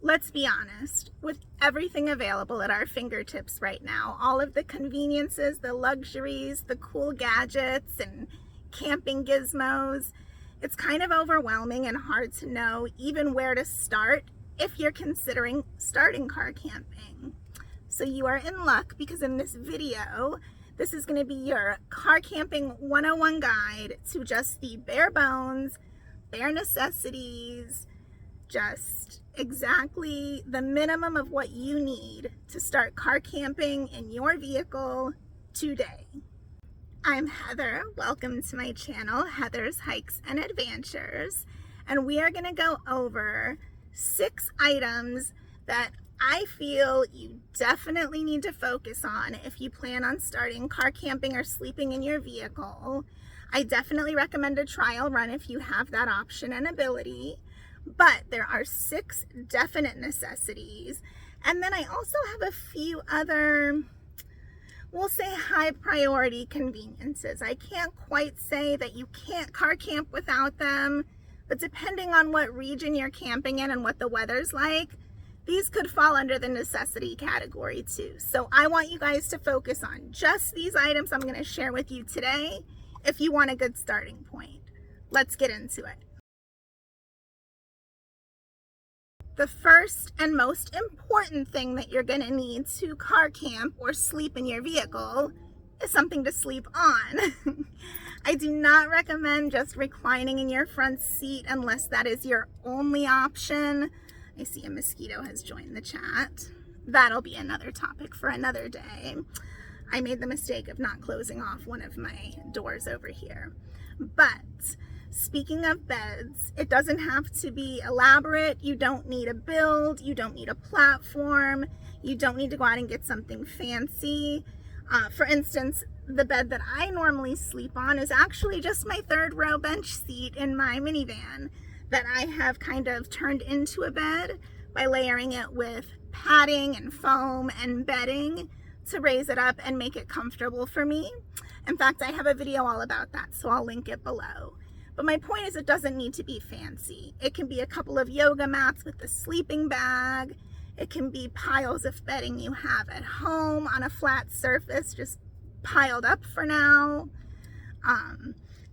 Let's be honest, with everything available at our fingertips right now, all of the conveniences, the luxuries, the cool gadgets and camping gizmos, it's kind of overwhelming and hard to know even where to start if you're considering starting car camping. So you are in luck, because in this video, this is going to be your car camping 101 guide to just the bare bones, bare necessities, just exactly the minimum of what you need to start car camping in your vehicle today. I'm Heather. Welcome to my channel, Heather's Hikes and Adventures, and we are going to go over 6 items that I feel you definitely need to focus on if you plan on starting car camping or sleeping in your vehicle. I definitely recommend a trial run if you have that option and ability. But there are 6 definite necessities. And then I also have a few other, we'll say, high priority conveniences. I can't quite say that you can't car camp without them, but depending on what region you're camping in and what the weather's like, these could fall under the necessity category too. So I want you guys to focus on just these items I'm going to share with you today if you want a good starting point. Let's get into it. The first and most important thing that you're going to need to car camp or sleep in your vehicle is something to sleep on. I do not recommend just reclining in your front seat unless that is your only option. I see a mosquito has joined the chat. That'll be another topic for another day. I made the mistake of not closing off one of my doors over here. But speaking of beds, it doesn't have to be elaborate. You don't need a build. You don't need a platform. You don't need to go out and get something fancy. For instance, the bed that I normally sleep on is actually just my 3rd row bench seat in my minivan that I have kind of turned into a bed by layering it with padding and foam and bedding to raise it up and make it comfortable for me. In fact, I have a video all about that, so I'll link it below. But my point is, it doesn't need to be fancy. It can be a couple of yoga mats with a sleeping bag. It can be piles of bedding you have at home on a flat surface, just piled up for now.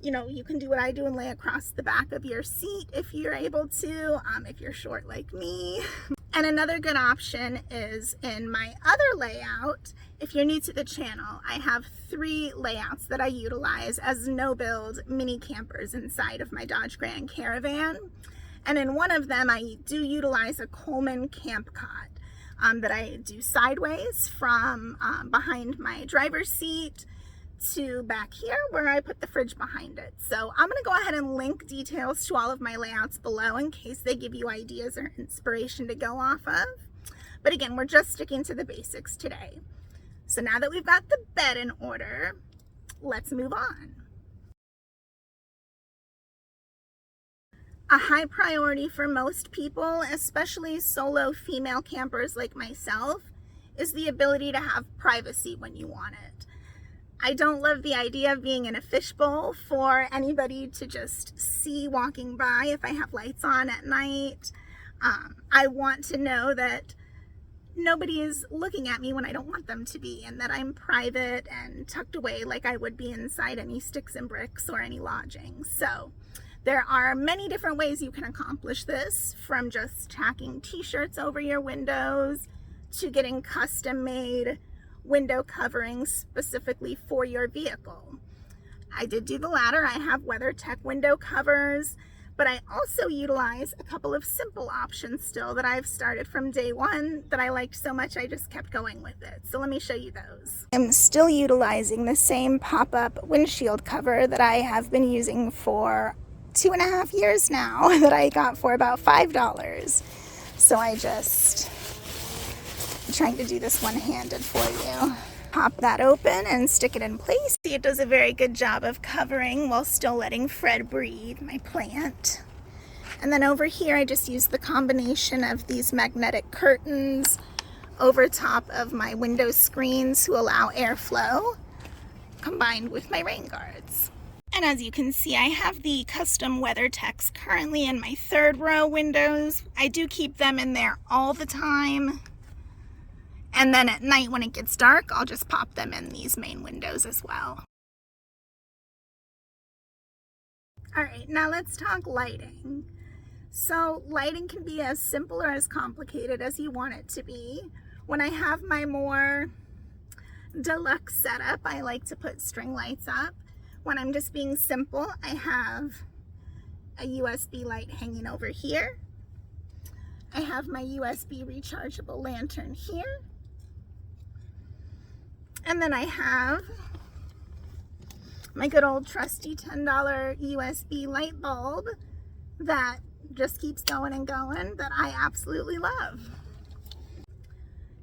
You can do what I do and lay across the back of your seat if you're able to, if you're short like me. And another good option is in my other layout. If you're new to the channel, I have 3 layouts that I utilize as no-build mini campers inside of my Dodge Grand Caravan. And in one of them, I do utilize a Coleman camp cot that I do sideways from behind my driver's seat to back here where I put the fridge behind it. So I'm going to go ahead and link details to all of my layouts below in case they give you ideas or inspiration to go off of. But again, we're just sticking to the basics today. So now that we've got the bed in order, let's move on. A high priority for most people, especially solo female campers like myself, is the ability to have privacy when you want it. I don't love the idea of being in a fishbowl for anybody to just see walking by if I have lights on at night. I want to know that nobody is looking at me when I don't want them to be, and that I'm private and tucked away like I would be inside any sticks and bricks or any lodging. So there are many different ways you can accomplish this, from just tacking t-shirts over your windows to getting custom-made window coverings specifically for your vehicle. I did do the latter. I have WeatherTech window covers, but I also utilize a couple of simple options still that I've started from day one that I liked so much I just kept going with it. So let me show you those. I'm still utilizing the same pop-up windshield cover that I have been using for 2.5 years now that I got for about $5. So I'm trying to do this one-handed for you. Pop that open and stick it in place. See, it does a very good job of covering while still letting Fred breathe, my plant. And then over here, I just use the combination of these magnetic curtains over top of my window screens to allow airflow, combined with my rain guards. And as you can see, I have the custom weather text currently in my 3rd row windows. I do keep them in there all the time. And then at night when it gets dark, I'll just pop them in these main windows as well. All right, now let's talk lighting. So lighting can be as simple or as complicated as you want it to be. When I have my more deluxe setup, I like to put string lights up. When I'm just being simple, I have a USB light hanging over here. I have my USB rechargeable lantern here. And then I have my good old trusty $10 USB light bulb that just keeps going and going, that I absolutely love.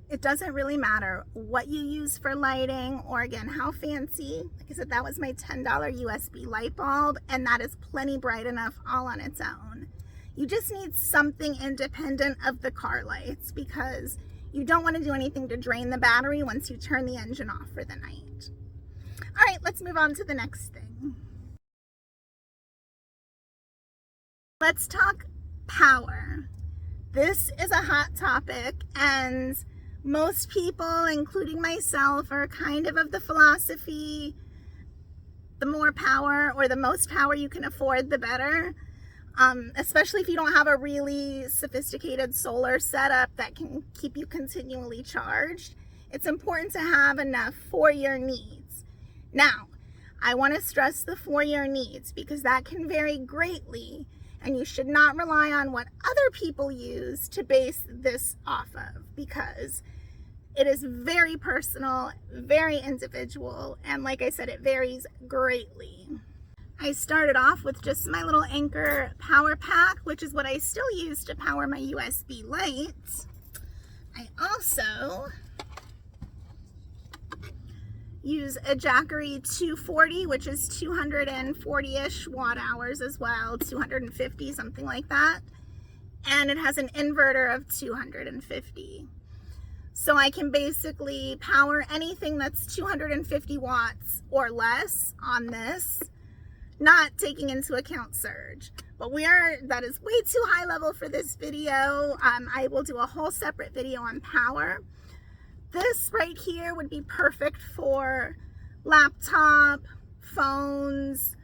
It doesn't really matter what you use for lighting, or again, how fancy. Like I said, that was my $10 USB light bulb, and that is plenty bright enough all on its own. You just need something independent of the car lights, because you don't want to do anything to drain the battery once you turn the engine off for the night. All right, let's move on to the next thing. Let's talk power. This is a hot topic, and most people, including myself, are kind of the philosophy, the more power or the most power you can afford, the better. Especially if you don't have a really sophisticated solar setup that can keep you continually charged. It's important to have enough for your needs. Now, I want to stress the for your needs, because that can vary greatly, and you should not rely on what other people use to base this off of, because it is very personal, very individual, and like I said, it varies greatly. I started off with just my little Anchor power pack, which is what I still use to power my USB lights. I also use a Jackery 240, which is 240-ish watt hours as well, 250, something like that. And it has an inverter of 250. So I can basically power anything that's 250 watts or less on this, not taking into account surge. But that is way too high level for this video. I will do a whole separate video on power. This right here would be perfect for laptop, phones,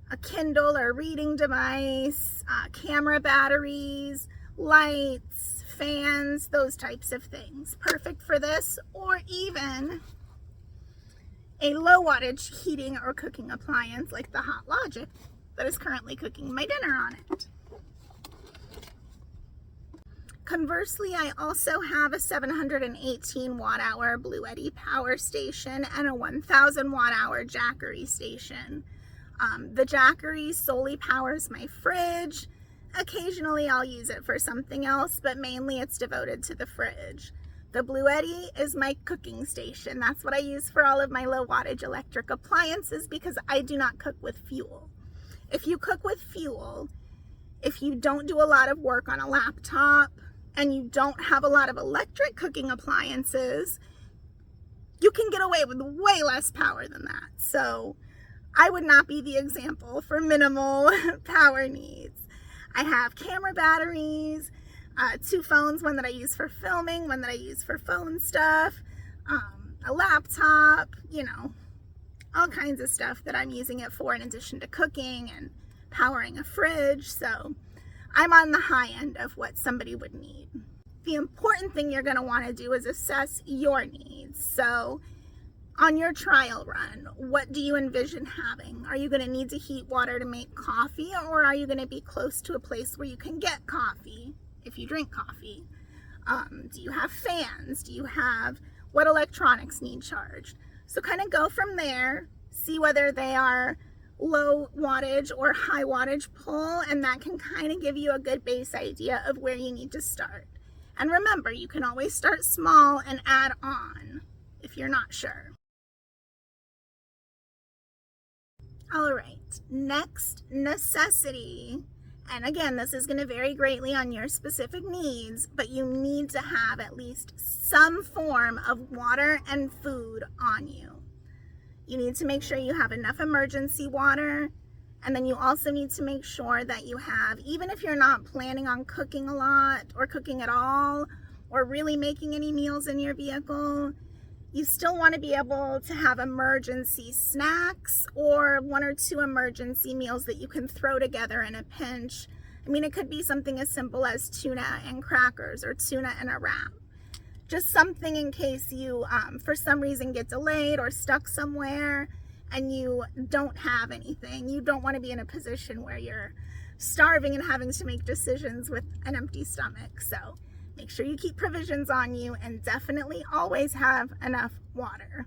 a Kindle or reading device, camera batteries, lights, fans, those types of things. Perfect for this, or even a low wattage heating or cooking appliance like the Hot Logic that is currently cooking my dinner on it. Conversely, I also have a 718 watt hour Bluetti power station and a 1000 watt hour Jackery station. The Jackery solely powers my fridge. Occasionally I'll use it for something else, but mainly it's devoted to the fridge. The Bluetti is my cooking station. That's what I use for all of my low wattage electric appliances, because I do not cook with fuel. If you cook with fuel, if you don't do a lot of work on a laptop and you don't have a lot of electric cooking appliances, you can get away with way less power than that. So I would not be the example for minimal power needs. I have camera batteries, 2 phones, one that I use for filming, one that I use for phone stuff, a laptop, you know, all kinds of stuff that I'm using it for in addition to cooking and powering a fridge. So I'm on the high end of what somebody would need. The important thing you're going to want to do is assess your needs. So on your trial run, what do you envision having? Are you going to need to heat water to make coffee, or are you going to be close to a place where you can get coffee if you drink coffee? Do you have fans? Do you have what electronics need charged? So kind of go from there, see whether they are low wattage or high wattage pull, and that can kind of give you a good base idea of where you need to start. And remember, you can always start small and add on if you're not sure. All right, next, necessity. And again, this is going to vary greatly on your specific needs, but you need to have at least some form of water and food on you. You need to make sure you have enough emergency water. And then you also need to make sure that you have, even if you're not planning on cooking a lot or cooking at all, or really making any meals in your vehicle, you still want to be able to have emergency snacks or 1 or 2 emergency meals that you can throw together in a pinch. I mean, it could be something as simple as tuna and crackers or tuna and a wrap. Just something in case you, for some reason, get delayed or stuck somewhere and you don't have anything. You don't want to be in a position where you're starving and having to make decisions with an empty stomach. So make sure you keep provisions on you and definitely always have enough water.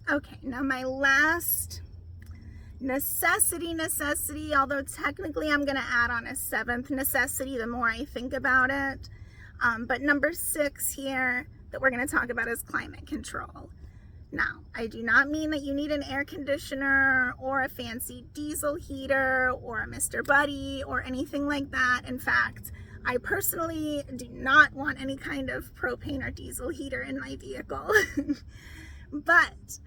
Okay, now my last necessity, although technically I'm going to add on a 7th necessity the more I think about it. But number 6 here that we're going to talk about is climate control. Now, I do not mean that you need an air conditioner or a fancy diesel heater or a Mr. Buddy or anything like that. In fact, I personally do not want any kind of propane or diesel heater in my vehicle. But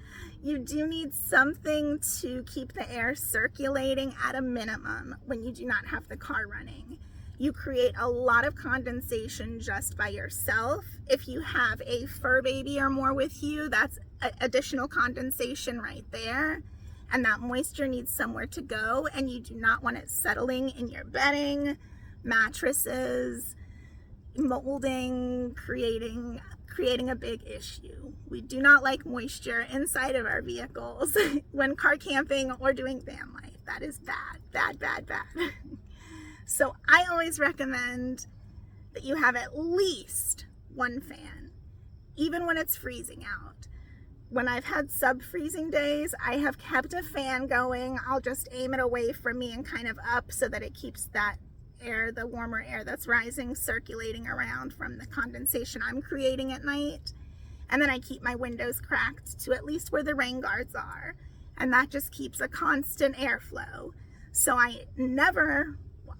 you do need something to keep the air circulating at a minimum when you do not have the car running. You create a lot of condensation just by yourself. If you have a fur baby or more with you, that's additional condensation right there. And that moisture needs somewhere to go, and you do not want it settling in your bedding, mattresses, molding, creating a big issue. We do not like moisture inside of our vehicles when car camping or doing van life. That is bad. So I always recommend that you have at least 1 fan, even when it's freezing out. When I've had sub-freezing days, I have kept a fan going. I'll just aim it away from me and kind of up so that it keeps that air, the warmer air that's rising, circulating around from the condensation I'm creating at night. And then I keep my windows cracked to at least where the rain guards are. And that just keeps a constant airflow. So I never, well,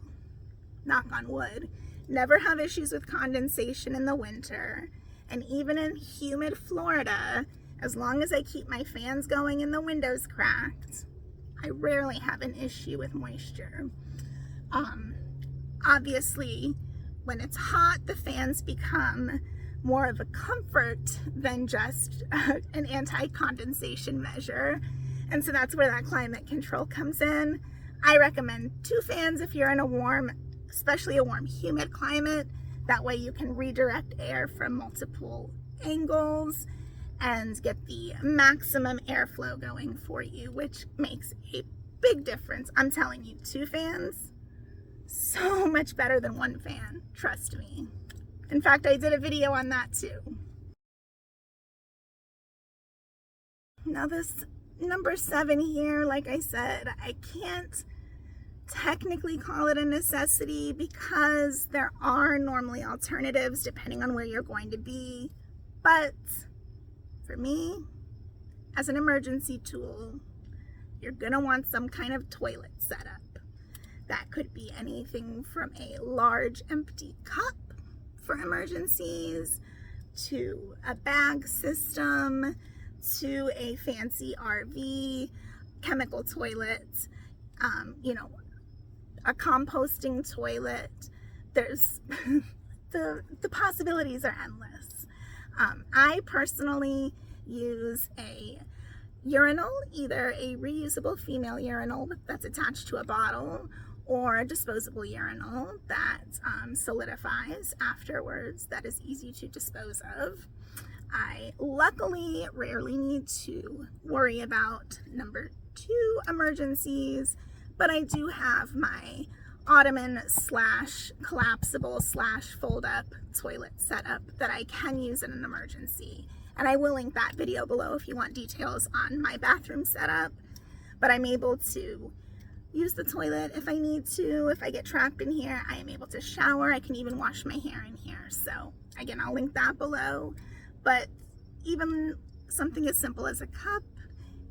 knock on wood, never have issues with condensation in the winter. And even in humid Florida, as long as I keep my fans going and the windows cracked, I rarely have an issue with moisture. Obviously, when it's hot, the fans become more of a comfort than just an anti-condensation measure. And so that's where that climate control comes in. I recommend 2 fans if you're in a warm, especially a warm, humid climate. That way you can redirect air from multiple angles and get the maximum airflow going for you, which makes a big difference. I'm telling you, 2 fans, so much better than 1 fan, trust me. In fact, I did a video on that too. Now this number 7 here, like I said, I can't technically call it a necessity because there are normally alternatives depending on where you're going to be. But for me, as an emergency tool, you're gonna want some kind of toilet setup. That could be anything from a large empty cup for emergencies, to a bag system, to a fancy RV, chemical toilet, a composting toilet. There's, the possibilities are endless. I personally use a urinal, either a reusable female urinal that's attached to a bottle, or a disposable urinal that solidifies afterwards, that is easy to dispose of. I luckily rarely need to worry about number 2 emergencies, but I do have my ottoman / collapsible / fold up toilet setup that I can use in an emergency. And I will link that video below if you want details on my bathroom setup. But I'm able to use the toilet if I need to. If I get trapped in here, I am able to shower. I can even wash my hair in here. So again, I'll link that below. But even something as simple as a cup,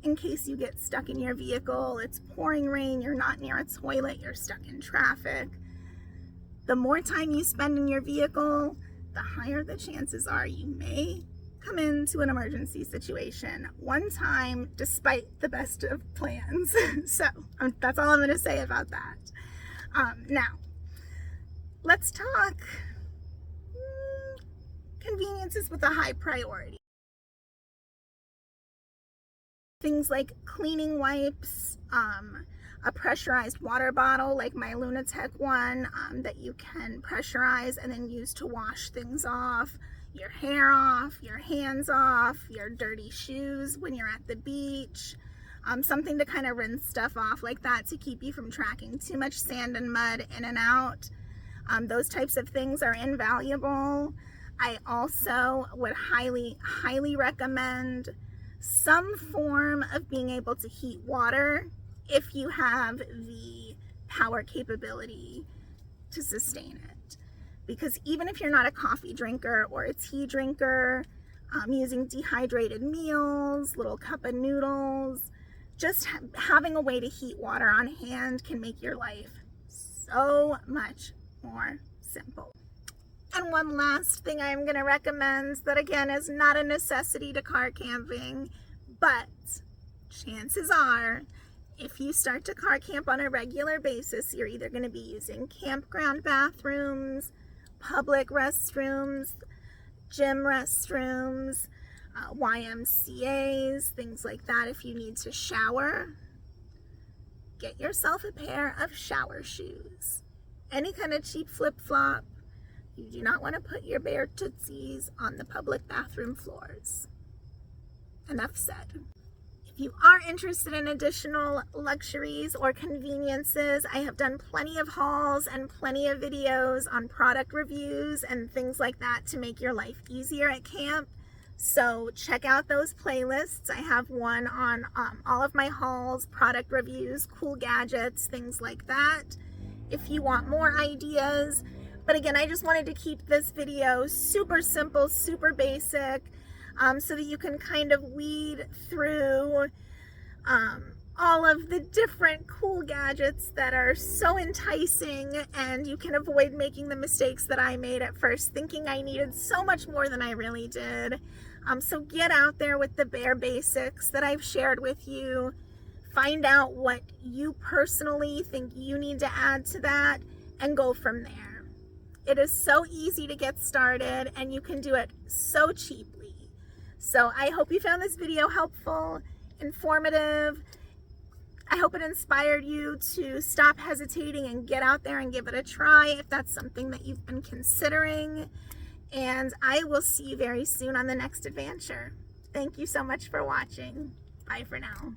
in case you get stuck in your vehicle, it's pouring rain, you're not near a toilet, you're stuck in traffic. The more time you spend in your vehicle, the higher the chances are you may come into an emergency situation one time despite the best of plans. So that's all I'm going to say about that. Now, let's talk conveniences with a high priority. Things like cleaning wipes, a pressurized water bottle like my Lunatech one that you can pressurize and then use to wash things off, your hair off, your hands off, your dirty shoes when you're at the beach, something to kind of rinse stuff off like that to keep you from tracking too much sand and mud in and out. Those types of things are invaluable. I also would highly recommend some form of being able to heat water if you have the power capability to sustain it. Because even if you're not a coffee drinker or a tea drinker, using dehydrated meals, little cup of noodles, just having a way to heat water on hand can make your life so much more simple. And one last thing I'm going to recommend that again is not a necessity to car camping, but chances are if you start to car camp on a regular basis, you're either going to be using campground bathrooms, public restrooms, gym restrooms, YMCAs, things like that. If you need to shower, get yourself a pair of shower shoes. Any kind of cheap flip-flop. You do not want to put your bare tootsies on the public bathroom floors. Enough said. If you are interested in additional luxuries or conveniences, I have done plenty of hauls and plenty of videos on product reviews and things like that to make your life easier at camp. So check out those playlists. I have one on all of my hauls, product reviews, cool gadgets, things like that. If you want more ideas. But again, I just wanted to keep this video super simple, super basic, so that you can kind of weed through all of the different cool gadgets that are so enticing, and you can avoid making the mistakes that I made at first, thinking I needed so much more than I really did. So get out there with the bare basics that I've shared with you. Find out what you personally think you need to add to that and go from there. It is so easy to get started and you can do it so cheaply. So I hope you found this video helpful, informative. I hope it inspired you to stop hesitating and get out there and give it a try if that's something that you've been considering. And I will see you very soon on the next adventure. Thank you so much for watching. Bye for now.